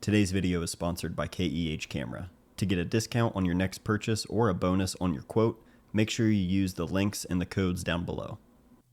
Today's video is sponsored by KEH Camera. To get a discount on your next purchase or a bonus on your quote, make sure you use the links and the codes down below.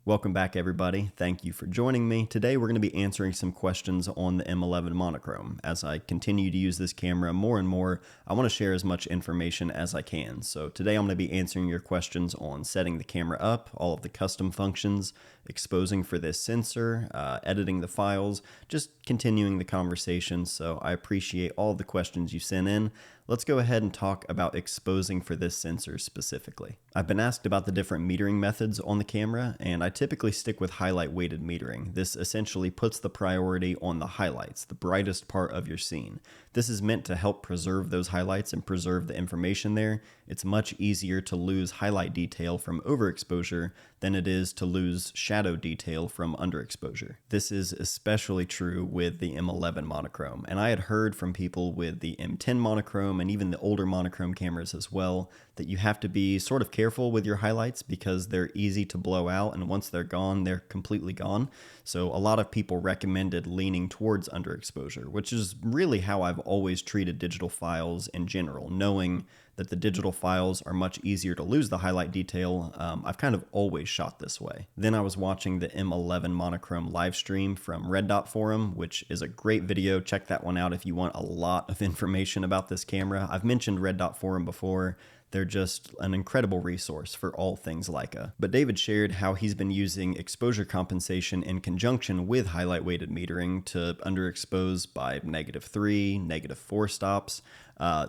Welcome back everybody, thank you for joining me. Today we're going to be answering some questions on the M11 Monochrom. As I continue to use this camera more and more, I want to share as much information as I can. So today I'm going to be answering your questions on setting the camera up, all of the custom functions, exposing for this sensor, editing the files, just continuing the conversation. So I appreciate all the questions you sent in. Let's go ahead and talk about exposing for this sensor specifically. I've been asked about the different metering methods on the camera, and I typically stick with highlight weighted metering. This essentially puts the priority on the highlights, the brightest part of your scene. This is meant to help preserve those highlights and preserve the information there. It's much easier to lose highlight detail from overexposure than it is to lose shadow detail from underexposure. This is especially true with the M11 Monochrom, and I had heard from people with the M10 Monochrom and even the older monochrome cameras as well that you have to be sort of careful with your highlights because they're easy to blow out, and once they're gone, they're completely gone. So a lot of people recommended leaning towards underexposure, which is really how I've always treated digital files in general, knowing that the digital files are much easier to lose the highlight detail. I've kind of always shot this way. Then I was watching the M11 Monochrom live stream from Red Dot Forum, which is a great video. Check that one out if you want a lot of information about this camera. I've mentioned Red Dot Forum before. They're just an incredible resource for all things Leica. But David shared how he's been using exposure compensation in conjunction with highlight weighted metering to underexpose by -3, -4 stops.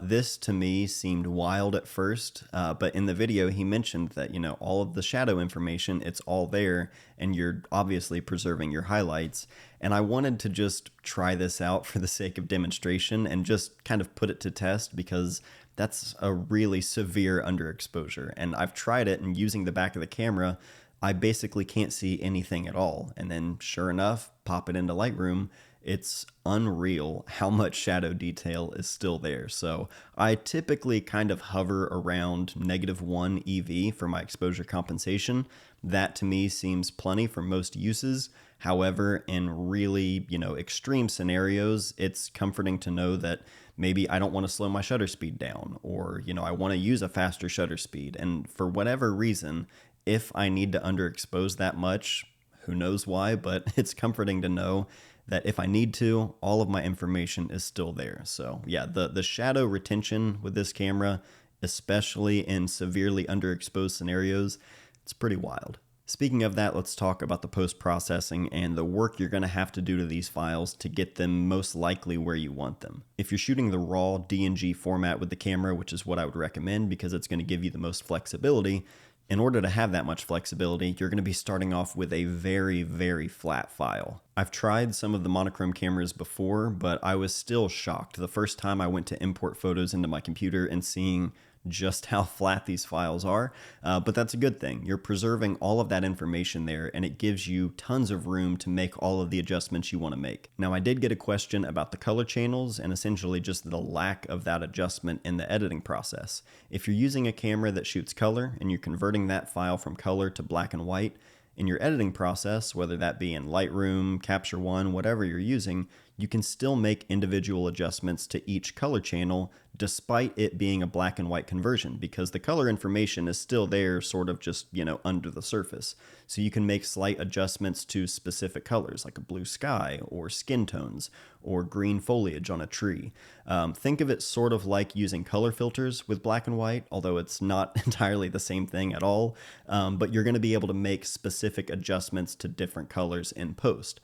This to me seemed wild at first, but in the video he mentioned that, all of the shadow information, it's all there, and you're obviously preserving your highlights. And I wanted to just try this out for the sake of demonstration and just kind of put it to test because that's a really severe underexposure. And I've tried it, and using the back of the camera, I basically can't see anything at all. And then sure enough, pop it into Lightroom, it's unreal how much shadow detail is still there. So I typically kind of hover around -1 EV for my exposure compensation. That to me seems plenty for most uses. However, in really, extreme scenarios, it's comforting to know that maybe I don't want to slow my shutter speed down, or, I want to use a faster shutter speed. And for whatever reason, if I need to underexpose that much, who knows why, but it's comforting to know that if I need to, all of my information is still there. So yeah, the shadow retention with this camera, especially in severely underexposed scenarios, it's pretty wild. Speaking of that, let's talk about the post-processing and the work you're going to have to do to these files to get them most likely where you want them. If you're shooting the raw DNG format with the camera, which is what I would recommend because it's going to give you the most flexibility, in order to have that much flexibility, you're going to be starting off with a very, very flat file. I've tried some of the monochrome cameras before, but I was still shocked the first time I went to import photos into my computer and seeing just how flat these files are, but that's a good thing. You're preserving all of that information there, and it gives you tons of room to make all of the adjustments you want to make. Now, I did get a question about the color channels and essentially just the lack of that adjustment in the editing process. If you're using a camera that shoots color and you're converting that file from color to black and white, in your editing process, whether that be in Lightroom, Capture One, whatever you're using, you can still make individual adjustments to each color channel despite it being a black and white conversion, because the color information is still there sort of just, under the surface. So you can make slight adjustments to specific colors like a blue sky or skin tones or green foliage on a tree. Think of it sort of like using color filters with black and white, although it's not entirely the same thing at all, but you're going to be able to make specific adjustments to different colors in post.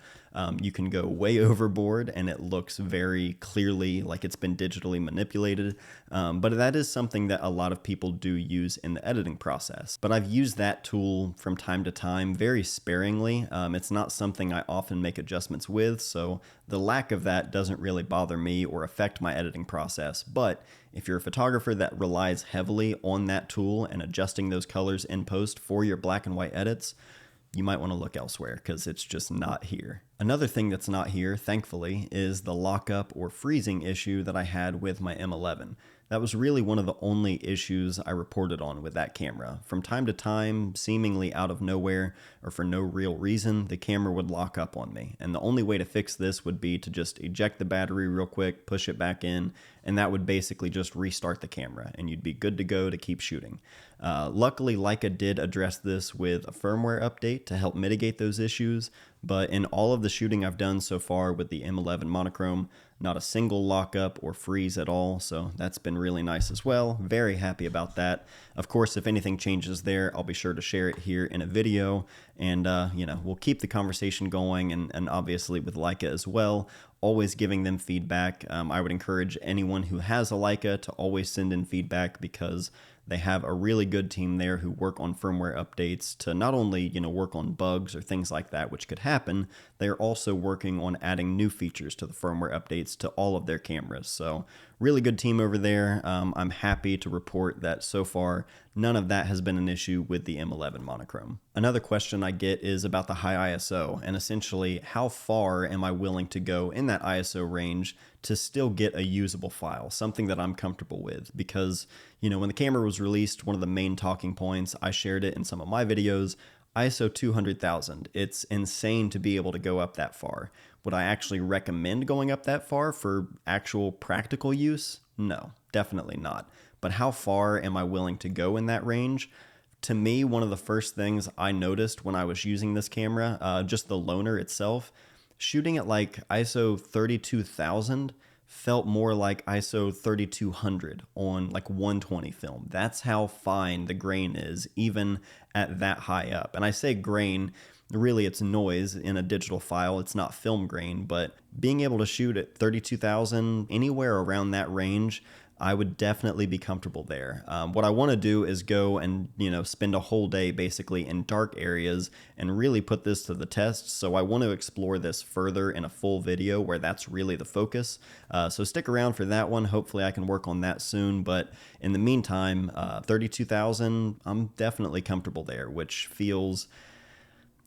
You can go way overboard and it looks very clearly like it's been digitally manipulated, but that is something that a lot of people do use in the editing process. But I've used that tool from time to time very sparingly. It's not something I often make adjustments with, so the lack of that doesn't really bother me or affect my editing process. But if you're a photographer that relies heavily on that tool and adjusting those colors in post for your black and white edits, you might want to look elsewhere because it's just not here. Another thing that's not here, thankfully, is the lockup or freezing issue that I had with my M11. That was really one of the only issues I reported on with that camera. From time to time, seemingly out of nowhere or for no real reason, the camera would lock up on me. And the only way to fix this would be to just eject the battery real quick, push it back in, and that would basically just restart the camera and you'd be good to go to keep shooting. Luckily, Leica did address this with a firmware update to help mitigate those issues, but in all of the shooting I've done so far with the M11 Monochrom, not a single lockup or freeze at all, so that's been really nice as well. Very happy about that. Of course, if anything changes there, I'll be sure to share it here in a video, and we'll keep the conversation going, and obviously with Leica as well, always giving them feedback. I would encourage anyone who has a Leica to always send in feedback, because they have a really good team there who work on firmware updates to not only, work on bugs or things like that, which could happen, they're also working on adding new features to the firmware updates to all of their cameras. So really good team over there. I'm happy to report that so far, none of that has been an issue with the M11 Monochrom. Another question I get is about the high ISO, and essentially how far am I willing to go in that ISO range to still get a usable file, something that I'm comfortable with. Because, when the camera was released, one of the main talking points, I shared it in some of my videos, ISO 200,000. It's insane to be able to go up that far. Would I actually recommend going up that far for actual practical use? No, definitely not. But how far am I willing to go in that range? To me, one of the first things I noticed when I was using this camera, just the loaner itself, shooting at like ISO 32,000 felt more like ISO 3200 on like 120 film. That's how fine the grain is, even at that high up. And I say grain, really it's noise in a digital file. It's not film grain, but being able to shoot at 32,000, anywhere around that range, I would definitely be comfortable there. What I want to do is go and, spend a whole day basically in dark areas and really put this to the test. So I want to explore this further in a full video where that's really the focus. So stick around for that one. Hopefully I can work on that soon. But in the meantime, 32,000, I'm definitely comfortable there, which feels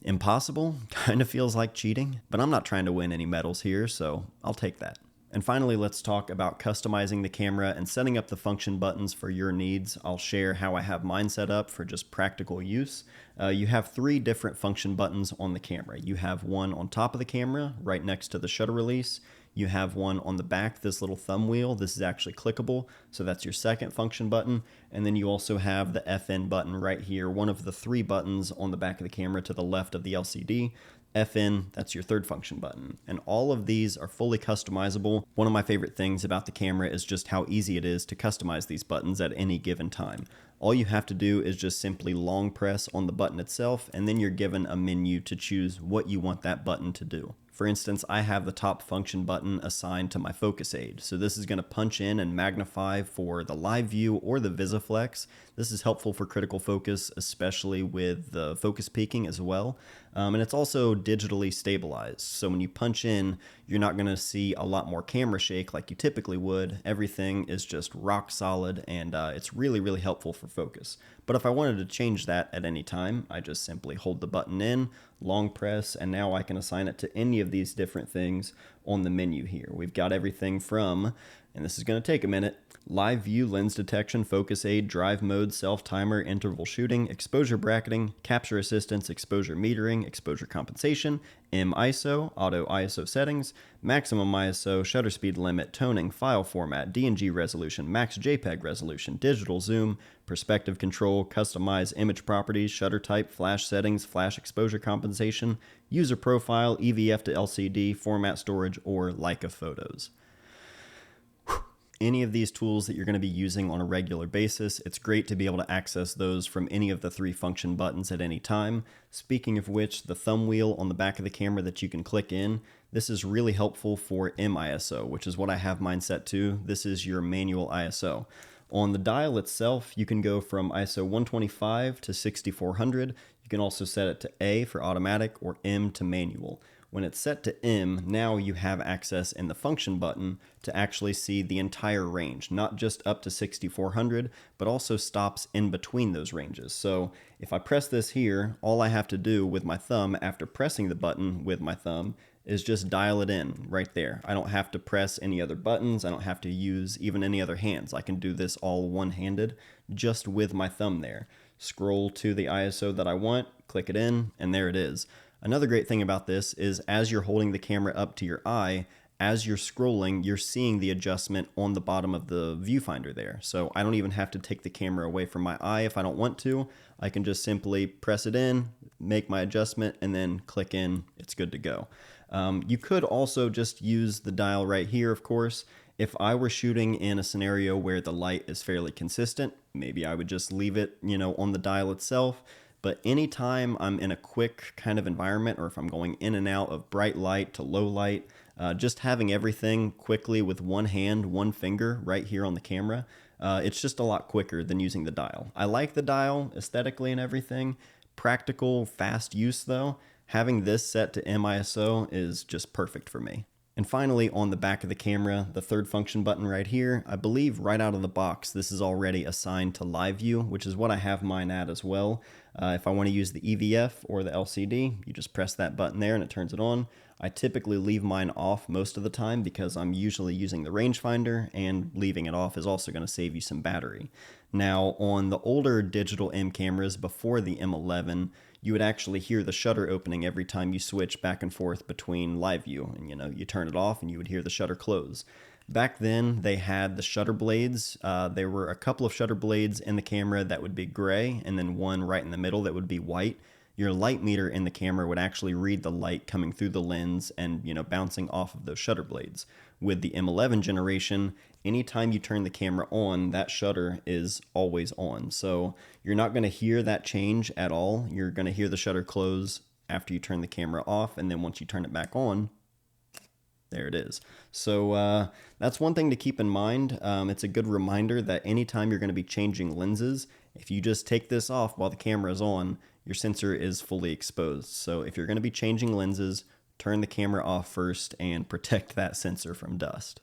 impossible, kind of feels like cheating, but I'm not trying to win any medals here, so I'll take that. And finally, let's talk about customizing the camera and setting up the function buttons for your needs. I'll share how I have mine set up for just practical use. You have 3 different function buttons on the camera. You have one on top of the camera, right next to the shutter release. You have one on the back, this little thumb wheel. This is actually clickable, so that's your second function button. And then you also have the FN button right here, one of the 3 buttons on the back of the camera to the left of the LCD. FN, that's your third function button. And all of these are fully customizable. One of my favorite things about the camera is just how easy it is to customize these buttons at any given time. All you have to do is just simply long press on the button itself, and then you're given a menu to choose what you want that button to do. For instance, I have the top function button assigned to my focus aid. So this is going to punch in and magnify for the live view or the VisiFlex. This is helpful for critical focus, especially with the focus peaking as well. And it's also digitally stabilized. So when you punch in, you're not going to see a lot more camera shake like you typically would. Everything is just rock solid, and it's really, really helpful for focus. But if I wanted to change that at any time, I just simply hold the button in, long press, and now I can assign it to any of these different things on the menu here. We've got everything from, and this is going to take a minute, live view, lens detection, focus aid, drive mode, self-timer, interval shooting, exposure bracketing, capture assistance, exposure metering, exposure compensation, M-ISO, auto ISO settings, maximum ISO, shutter speed limit, toning, file format, DNG resolution, max JPEG resolution, digital zoom, perspective control, customize image properties, shutter type, flash settings, flash exposure compensation, user profile, EVF to LCD, format storage, or Leica photos. Any of these tools that you're going to be using on a regular basis, it's great to be able to access those from any of the 3 function buttons at any time. Speaking of which, the thumb wheel on the back of the camera that you can click in, this is really helpful for M-ISO, which is what I have mine set to. This is your manual ISO. On the dial itself, you can go from ISO 125 to 6400. You can also set it to A for automatic or M to manual. When it's set to M, now you have access in the function button to actually see the entire range, not just up to 6400, but also stops in between those ranges. So if I press this here, all I have to do with my thumb after pressing the button with my thumb is just dial it in right there. I don't have to press any other buttons. I don't have to use even any other hands. I can do this all one-handed just with my thumb there. Scroll to the ISO that I want, click it in, and there it is. Another great thing about this is as you're holding the camera up to your eye, as you're scrolling, you're seeing the adjustment on the bottom of the viewfinder there. So I don't even have to take the camera away from my eye if I don't want to. I can just simply press it in, make my adjustment, and then click in. It's good to go. You could also just use the dial right here, of course. If I were shooting in a scenario where the light is fairly consistent, maybe I would just leave it, on the dial itself. But anytime I'm in a quick kind of environment, or if I'm going in and out of bright light to low light, just having everything quickly with one hand, one finger right here on the camera, it's just a lot quicker than using the dial. I like the dial aesthetically and everything. Practical, fast use though, having this set to MISO is just perfect for me. And finally, on the back of the camera, the third function button right here, I believe right out of the box, this is already assigned to live view, which is what I have mine at as well. If I want to use the EVF or the LCD, you just press that button there and it turns it on. I typically leave mine off most of the time because I'm usually using the rangefinder, and leaving it off is also going to save you some battery. Now, on the older digital M cameras before the M11, you would actually hear the shutter opening every time you switch back and forth between live view, and you turn it off and you would hear the shutter close. Back then they had the shutter blades. There were a couple of shutter blades in the camera that would be gray, and then one right in the middle that would be white. Your light meter in the camera would actually read the light coming through the lens and bouncing off of those shutter blades. With the M11 generation, anytime you turn the camera on, that shutter is always on. So you're not going to hear that change at all. You're going to hear the shutter close after you turn the camera off, and then once you turn it back on, there it is. So that's one thing to keep in mind. It's a good reminder that anytime you're going to be changing lenses, if you just take this off while the camera is on, your sensor is fully exposed. So if you're going to be changing lenses, turn the camera off first and protect that sensor from dust.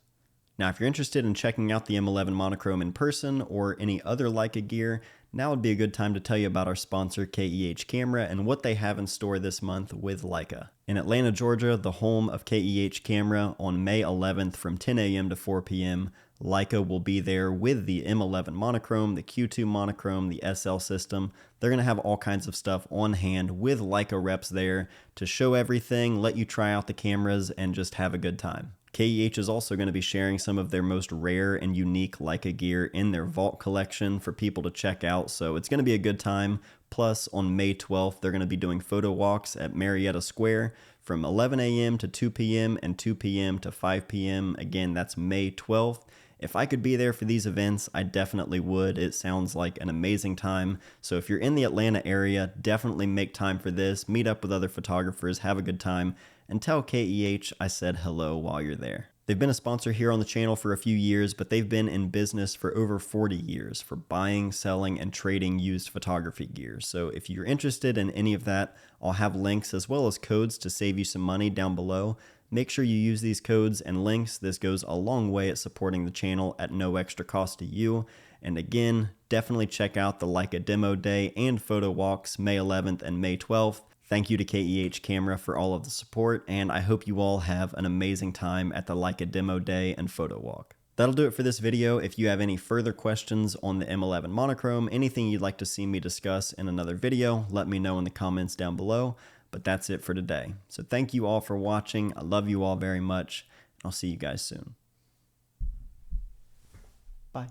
Now, if you're interested in checking out the M11 Monochrome in person or any other Leica gear, now would be a good time to tell you about our sponsor, KEH Camera, and what they have in store this month with Leica. In Atlanta, Georgia, the home of KEH Camera, on May 11th from 10 a.m. to 4 p.m., Leica will be there with the M11 Monochrome, the Q2 Monochrome, the SL system. They're going to have all kinds of stuff on hand with Leica reps there to show everything, let you try out the cameras, and just have a good time. KEH is also going to be sharing some of their most rare and unique Leica gear in their vault collection for people to check out, so it's going to be a good time. Plus, on May 12th, they're going to be doing photo walks at Marietta Square from 11 a.m. to 2 p.m. and 2 p.m. to 5 p.m. Again, that's May 12th. If I could be there for these events, I definitely would. It sounds like an amazing time. So if you're in the Atlanta area, definitely make time for this. Meet up with other photographers, have a good time, and tell KEH I said hello while you're there. They've been a sponsor here on the channel for a few years, but they've been in business for over 40 years for buying, selling, and trading used photography gear. So if you're interested in any of that, I'll have links as well as codes to save you some money down below. Make sure you use these codes and links. This goes a long way at supporting the channel at no extra cost to you. And again, definitely check out the Leica Demo Day and photo walks May 11th and May 12th. Thank you to KEH Camera for all of the support, and I hope you all have an amazing time at the Leica Demo Day and photo walk. That'll do it for this video. If you have any further questions on the M11 Monochrome, anything you'd like to see me discuss in another video, let me know in the comments down below. But that's it for today. So thank you all for watching. I love you all very much. I'll see you guys soon. Bye.